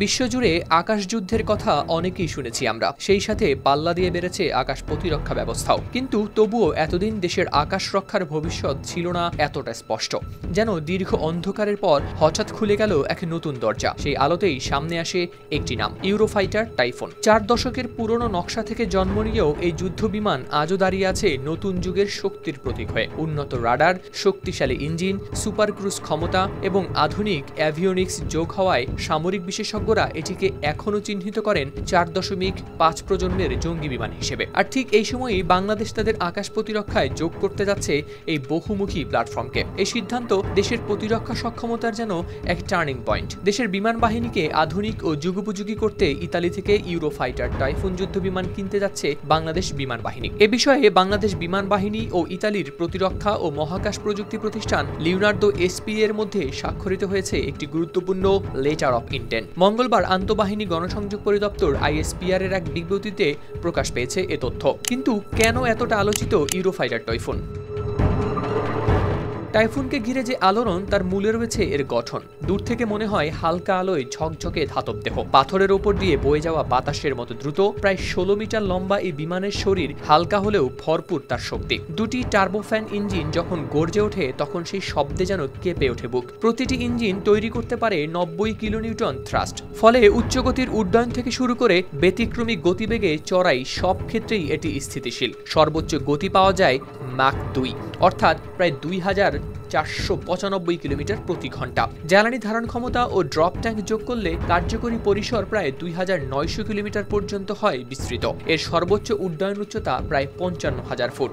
বিশ্বজুড়ে আকাশ যুদ্ধের কথা অনেকেই শুনেছি আমরা, সেই সাথে পাল্লা দিয়ে বেড়েছে আকাশ প্রতিরক্ষা ব্যবস্থাও। কিন্তু তবুও এতদিন দেশের আকাশ রক্ষার ভবিষ্যৎ ছিল না এতটা স্পষ্ট। যেন দীর্ঘ অন্ধকারের পর হঠাৎ খুলে গেল এক নতুন দরজা। সেই আলোতেই সামনে আসে একটি নাম, ইউরোফাইটার টাইফুন। 4 দশকের পুরনো নকশা থেকে জন্ম নিয়েও এই যুদ্ধ বিমান আজও দাঁড়িয়ে আছে নতুন যুগের শক্তির প্রতীক হয়ে। উন্নত রাডার, শক্তিশালী ইঞ্জিন, সুপার ক্রুজ ক্ষমতা এবং আধুনিক অ্যাভিওনিক্স যোগ হওয়ায় সামরিক বিশেষজ্ঞরা এটিকে এখনও চিহ্নিত করেন 4.5 প্রজন্মের জঙ্গি বিমান হিসেবে। আর ঠিক এই সময়ই বাংলাদেশ তাদের আকাশ প্রতিরক্ষায় যোগ করতে যাচ্ছে এই বহুমুখী প্ল্যাটফর্মকে। এই সিদ্ধান্ত দেশের প্রতিরক্ষা সক্ষমতার যেন এক টার্নিং পয়েন্ট। দেশের বিমান বাহিনীকে আধুনিক ও যুগোপযোগী করতে ইতালি থেকে ইউরোফাইটার টাইফুন যুদ্ধ বিমান কিনতে যাচ্ছে বাংলাদেশ বিমান বাহিনী। এ বিষয়ে বাংলাদেশ বিমান বাহিনী ও ইতালির প্রতিরক্ষা ও মহাকাশ প্রযুক্তি প্রতিষ্ঠান লিওনার্দো এসপি এর মধ্যে স্বাক্ষরিত হয়েছে একটি গুরুত্বপূর্ণ লেটার অফ ইন্টেন্ট। মঙ্গলবার আন্তঃবাহিনী গণসংযোগ পরিদপ্তর আইএসপিআর এর এক বিবৃতিতে প্রকাশ পেয়েছে এ তথ্য। কিন্তু কেন এতটা আলোচিত ইউরোফাইটার টাইফুন? টাইফুনকে ঘিরে যে আলোড়ন, তার মূলে রয়েছে এর গঠন। দূর থেকে মনে হয় হালকা আলোয় ঝকঝকে ধাতব দেহ, পাথরের ওপর দিয়ে বয়ে যাওয়া বাতাসের মতো দ্রুত। প্রায় 16 মিটার লম্বা এই বিমানের শরীর হালকা হলেও ভরপুর তার শক্তি। দুটি টার্বোফ্যান ইঞ্জিন যখন গর্জে ওঠে তখন সেই শব্দে যেন কেঁপে ওঠে বুক। প্রতিটি ইঞ্জিন তৈরি করতে পারে 90 কিলোনিউটন থ্রাস্ট। ফলে উচ্চগতির উড্ডয়ন থেকে শুরু করে ব্যতিক্রমী গতিবেগে চড়াই সব ক্ষেত্রেই এটি স্থিতিশীল। সর্বোচ্চ গতি পাওয়া যায় মাক 2, অর্থাৎ প্রায় 2495 কিলোমিটার প্রতি ঘন্টা। জ্বালানি ধারণ ক্ষমতা ও ড্রপ ট্যাঙ্ক যোগ করলে কার্যকরী পরিসর প্রায় 2900 কিলোমিটার পর্যন্ত হয় বিস্তৃত। এর সর্বোচ্চ উড্ডয়ন উচ্চতা প্রায় 55,000 ফুট।